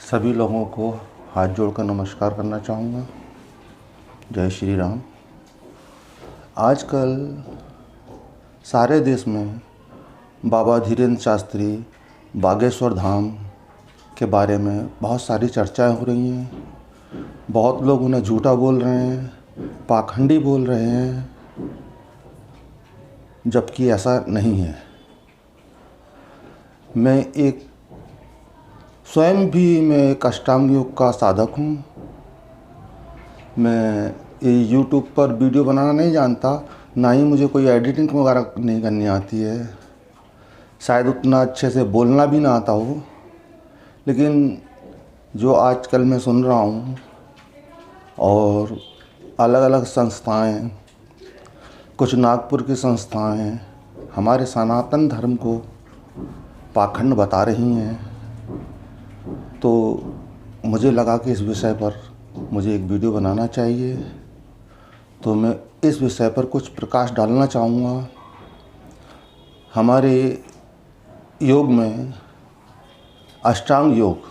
सभी लोगों को हाथ जोड़कर नमस्कार करना चाहूँगा। जय श्री राम। आजकल सारे देश में बाबा धीरेन्द्र शास्त्री बागेश्वर धाम के बारे में बहुत सारी चर्चाएं हो रही हैं। बहुत लोग उन्हें झूठा बोल रहे हैं, पाखंडी बोल रहे हैं, जबकि ऐसा नहीं है। मैं एक अष्टांग योग का साधक हूँ। मैं ये यूट्यूब पर वीडियो बनाना नहीं जानता, ना ही मुझे कोई एडिटिंग वगैरह नहीं करनी आती है। शायद उतना अच्छे से बोलना भी ना आता हो। लेकिन जो आजकल मैं सुन रहा हूँ और अलग अलग संस्थाएं, कुछ नागपुर की संस्थाएं हमारे सनातन धर्म को पाखंड बता रही हैं, तो मुझे लगा कि इस विषय पर मुझे एक वीडियो बनाना चाहिए। तो मैं इस विषय पर कुछ प्रकाश डालना चाहूँगा। हमारे योग में अष्टांग योग,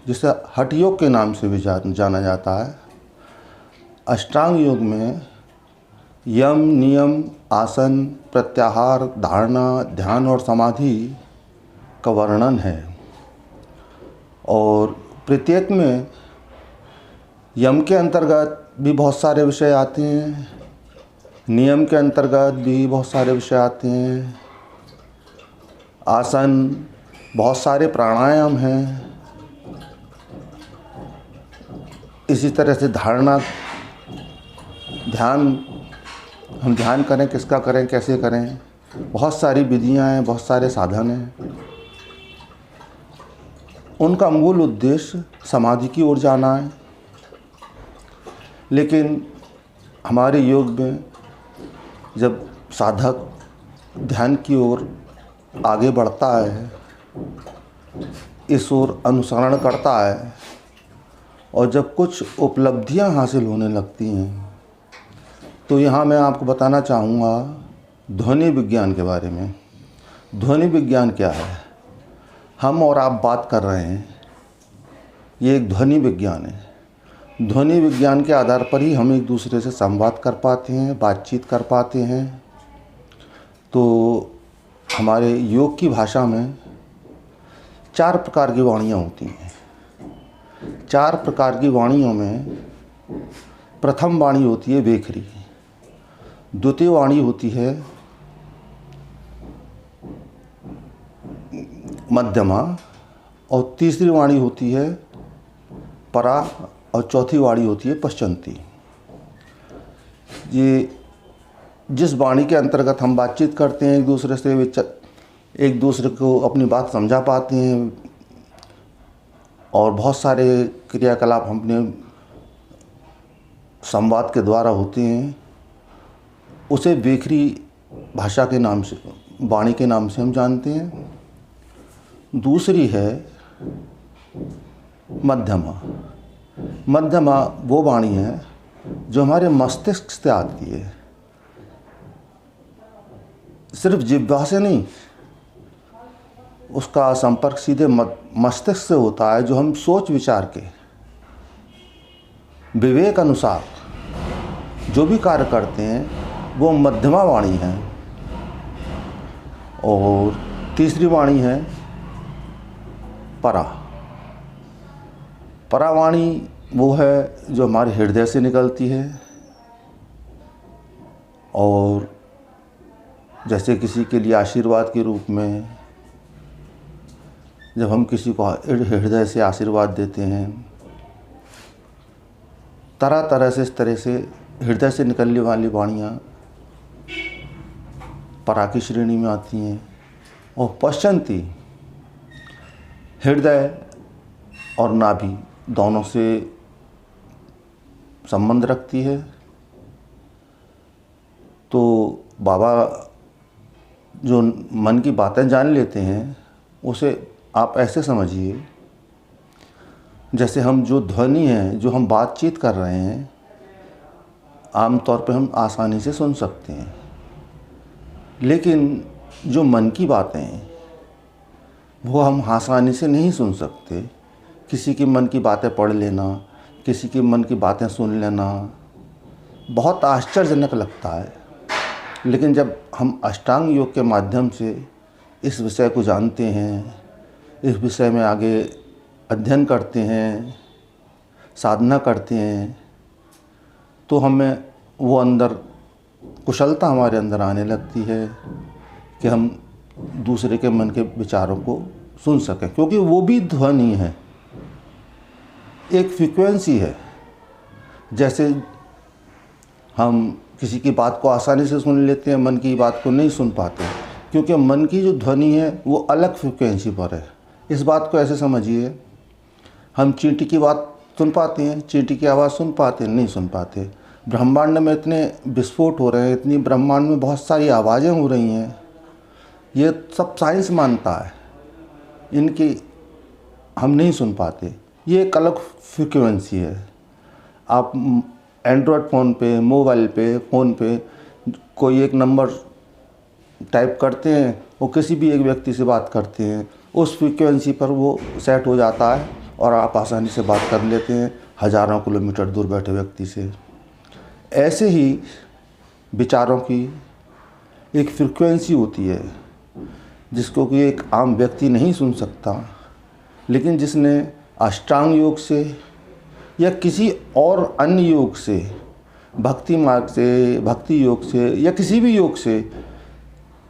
जिसे हठ योग के नाम से भी जाना जाता है, अष्टांग योग में यम, नियम, आसन, प्रत्याहार, धारणा, ध्यान और समाधि का वर्णन है। और प्रत्येक में यम के अंतर्गत भी बहुत सारे विषय आते हैं, नियम के अंतर्गत भी बहुत सारे विषय आते हैं, आसन, बहुत सारे प्राणायाम हैं। इसी तरह से धारणा, ध्यान, हम ध्यान करें, किसका करें, कैसे करें, बहुत सारी विधियां हैं, बहुत सारे साधन हैं। उनका मूल उद्देश्य समाधि की ओर जाना है। लेकिन हमारे योग में जब साधक ध्यान की ओर आगे बढ़ता है, इस ओर अनुसरण करता है, और जब कुछ उपलब्धियां हासिल होने लगती हैं, तो यहाँ मैं आपको बताना चाहूँगा ध्वनि विज्ञान के बारे में। ध्वनि विज्ञान क्या है? हम और आप बात कर रहे हैं, ये एक ध्वनि विज्ञान है। ध्वनि विज्ञान के आधार पर ही हम एक दूसरे से संवाद कर पाते हैं, बातचीत कर पाते हैं। तो हमारे योग की भाषा में 4 प्रकार की वाणियाँ होती हैं। 4 प्रकार की वाणियों में प्रथम वाणी होती है वेखरी, द्वितीय वाणी होती है मध्यमा, और तीसरी वाणी होती है परा, और चौथी वाणी होती है पश्चंती। ये जिस वाणी के अंतर्गत हम बातचीत करते हैं, एक दूसरे से एक दूसरे को अपनी बात समझा पाते हैं, और बहुत सारे क्रियाकलाप अपने संवाद के द्वारा होते हैं, उसे वेखरी भाषा के नाम से, वाणी के नाम से हम जानते हैं। दूसरी है मध्यमा। मध्यमा वो वाणी है जो हमारे मस्तिष्क से आती है, सिर्फ जिह्वा से नहीं, उसका संपर्क सीधे मस्तिष्क से होता है। जो हम सोच विचार के विवेक अनुसार जो भी कार्य करते हैं, वो मध्यमा वाणी है। और तीसरी वाणी है परा। परावाणी वो है जो हमारे हृदय से निकलती है, और जैसे किसी के लिए आशीर्वाद के रूप में जब हम किसी को हृदय से आशीर्वाद देते हैं, तरह तरह से, इस तरह से हृदय से निकलने वाली वाणियाँ परा की श्रेणी में आती हैं। और पश्चंती हृदय और नाभि दोनों से संबंध रखती है। तो बाबा जो मन की बातें जान लेते हैं, उसे आप ऐसे समझिए जैसे हम जो ध्वनि है, जो हम बातचीत कर रहे हैं, आमतौर पर हम आसानी से सुन सकते हैं। लेकिन जो मन की बातें हैं, वो हम आसानी से नहीं सुन सकते, किसी की मन की बातें पढ़ लेना, किसी की मन की बातें सुन लेना बहुत आश्चर्यजनक लगता है। लेकिन जब हम अष्टांग योग के माध्यम से इस विषय को जानते हैं, इस विषय में आगे अध्ययन करते हैं, साधना करते हैं, तो हमें वो अंदर कुशलता हमारे अंदर आने लगती है कि हम दूसरे के मन के विचारों को सुन सकें, क्योंकि वो भी ध्वनि है, एक फ्रीक्वेंसी है। जैसे हम किसी की बात को आसानी से सुन लेते हैं, मन की बात को नहीं सुन पाते, क्योंकि मन की जो ध्वनि है वो अलग फ्रीक्वेंसी पर है। इस बात को ऐसे समझिए, हम चींटी की बात सुन पाते हैं, चींटी की आवाज़ सुन पाते हैं? नहीं सुन पाते। ब्रह्मांड में इतने विस्फोट हो रहे हैं, इतनी ब्रह्मांड में बहुत सारी आवाज़ें हो रही हैं, ये सब साइंस मानता है, इनकी हम नहीं सुन पाते। ये एक अलग फ्रीक्वेंसी है। आप एंड्रॉयड फ़ोन पे, मोबाइल पे, फ़ोन पे कोई एक नंबर टाइप करते हैं, वो किसी भी एक व्यक्ति से बात करते हैं, उस फ्रीक्वेंसी पर वो सेट हो जाता है और आप आसानी से बात कर लेते हैं हज़ारों किलोमीटर दूर बैठे व्यक्ति से। ऐसे ही विचारों की एक फ्रीक्वेंसी होती है जिसको कि एक आम व्यक्ति नहीं सुन सकता, लेकिन जिसने अष्टांग योग से या किसी और अन्य योग से, भक्ति मार्ग से, भक्ति योग से या किसी भी योग से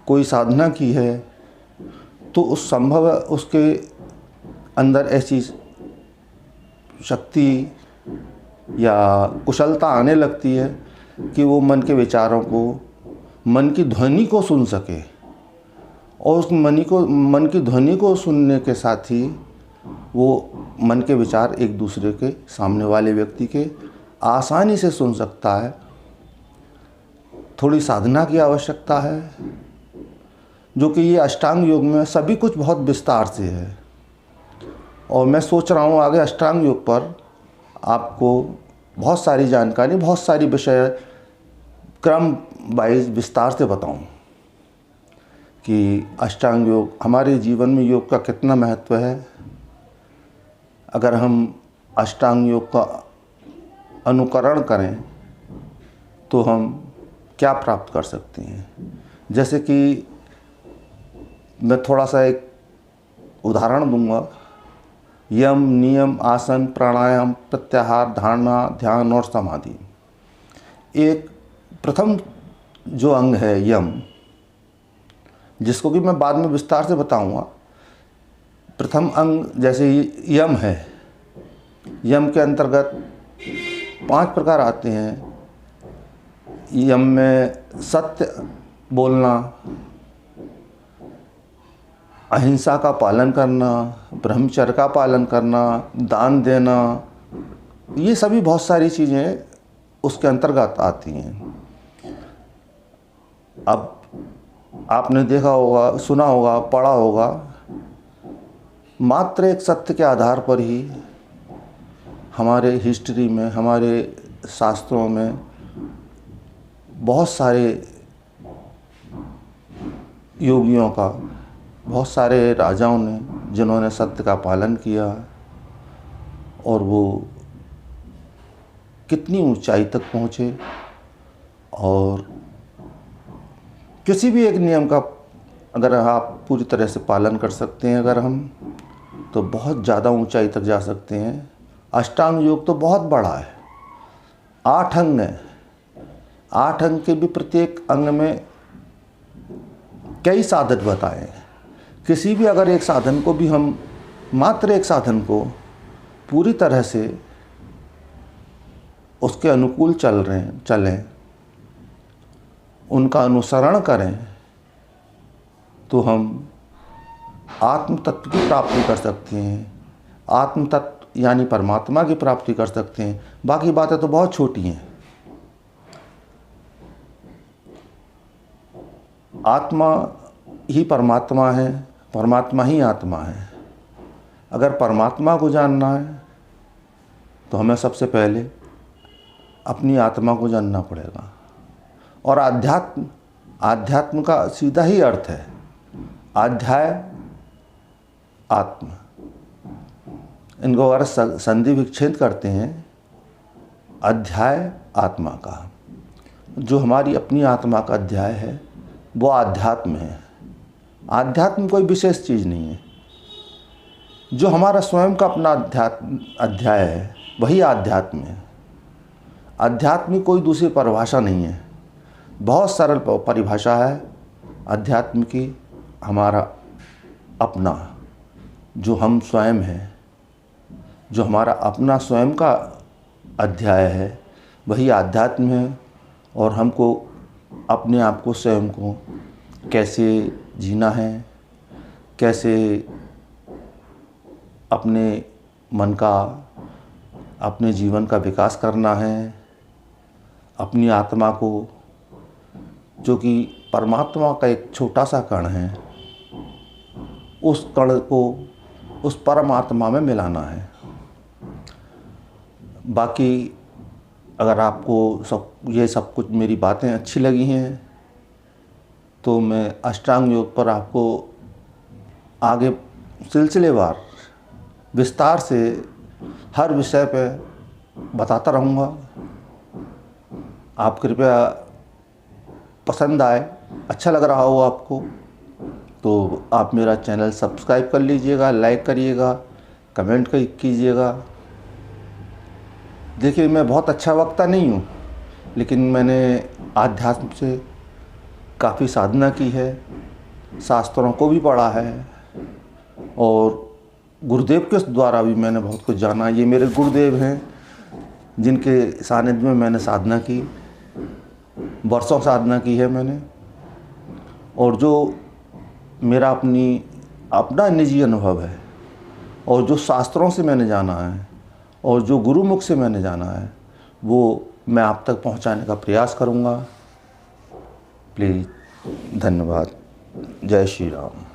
कोई साधना की है, तो उस संभव उसके अंदर ऐसी शक्ति या कुशलता आने लगती है कि वो मन के विचारों को, मन की ध्वनि को सुन सके। और उस मन की ध्वनि को सुनने के साथ ही वो मन के विचार एक दूसरे के सामने वाले व्यक्ति के आसानी से सुन सकता है। थोड़ी साधना की आवश्यकता है, जो कि ये अष्टांग योग में सभी कुछ बहुत विस्तार से है। और मैं सोच रहा हूँ आगे अष्टांग योग पर आपको बहुत सारी जानकारी, बहुत सारी विषय क्रम वाइज विस्तार से बताऊँ कि अष्टांग योग हमारे जीवन में योग का कितना महत्व है। अगर हम अष्टांग योग का अनुकरण करें तो हम क्या प्राप्त कर सकते हैं। जैसे कि मैं थोड़ा सा एक उदाहरण दूंगा। यम, नियम, आसन, प्राणायाम, प्रत्याहार, धारणा, ध्यान और समाधि। एक प्रथम जो अंग है यम, जिसको कि मैं बाद में विस्तार से बताऊंगा। प्रथम अंग जैसे यम है, यम के अंतर्गत 5 प्रकार आते हैं। यम में सत्य बोलना, अहिंसा का पालन करना, ब्रह्मचर्य का पालन करना, दान देना, ये सभी बहुत सारी चीज़ें उसके अंतर्गत आती हैं। अब आपने देखा होगा, सुना होगा, पढ़ा होगा, मात्र एक सत्य के आधार पर ही हमारे हिस्ट्री में, हमारे शास्त्रों में बहुत सारे योगियों का, बहुत सारे राजाओं ने जिन्होंने सत्य का पालन किया और वो कितनी ऊंचाई तक पहुँचे। और किसी भी एक नियम का अगर आप पूरी तरह से पालन कर सकते हैं अगर हम, तो बहुत ज़्यादा ऊंचाई तक जा सकते हैं। अष्टांग योग तो बहुत बड़ा है, 8 अंग हैं। 8 अंग के भी प्रत्येक अंग में कई साधन बताए हैं। किसी भी अगर एक साधन को भी हम, मात्र एक साधन को पूरी तरह से उसके अनुकूल चलें, उनका अनुसरण करें, तो हम आत्म तत्व की प्राप्ति कर सकते हैं। आत्म तत्व यानी परमात्मा की प्राप्ति कर सकते हैं। बाकी बातें तो बहुत छोटी हैं। आत्मा ही परमात्मा है, परमात्मा ही आत्मा है। अगर परमात्मा को जानना है तो हमें सबसे पहले अपनी आत्मा को जानना पड़ेगा। और आध्यात्म का सीधा ही अर्थ है अध्याय आत्मा, इनको अगर संधि विच्छेद करते हैं अध्याय आत्मा का, जो हमारी अपनी आत्मा का अध्याय है वो आध्यात्म है। आध्यात्म कोई विशेष चीज़ नहीं है। जो हमारा स्वयं का अपना अध्याय है वही आध्यात्म है। अध्यात्म कोई दूसरी परिभाषा नहीं है, बहुत सरल परिभाषा है अध्यात्म की। हमारा अपना जो हम स्वयं हैं, जो हमारा अपना स्वयं का अध्याय है वही आध्यात्म है। और हमको अपने आप को, स्वयं को कैसे जीना है, कैसे अपने मन का, अपने जीवन का विकास करना है, अपनी आत्मा को, जो कि परमात्मा का एक छोटा सा कण है, उस कण को उस परमात्मा में मिलाना है। बाकी अगर आपको ये सब कुछ मेरी बातें अच्छी लगी हैं तो मैं अष्टांग योग पर आपको आगे सिलसिलेवार विस्तार से हर विषय पे बताता रहूँगा। आप कृपया पसंद आए, अच्छा लग रहा हो आपको तो आप मेरा चैनल सब्सक्राइब कर लीजिएगा, लाइक करिएगा, कमेंट कीजिएगा। देखिए, मैं बहुत अच्छा वक्ता नहीं हूँ, लेकिन मैंने आध्यात्म से काफ़ी साधना की है, शास्त्रों को भी पढ़ा है और गुरुदेव के द्वारा भी मैंने बहुत कुछ जाना। ये मेरे गुरुदेव हैं जिनके सानिध्य में मैंने साधना की, वर्षों साधना की है मैंने। और जो मेरा अपना निजी अनुभव है और जो शास्त्रों से मैंने जाना है और जो गुरुमुख से मैंने जाना है वो मैं आप तक पहुंचाने का प्रयास करूंगा। प्लीज़, धन्यवाद। जय श्री राम।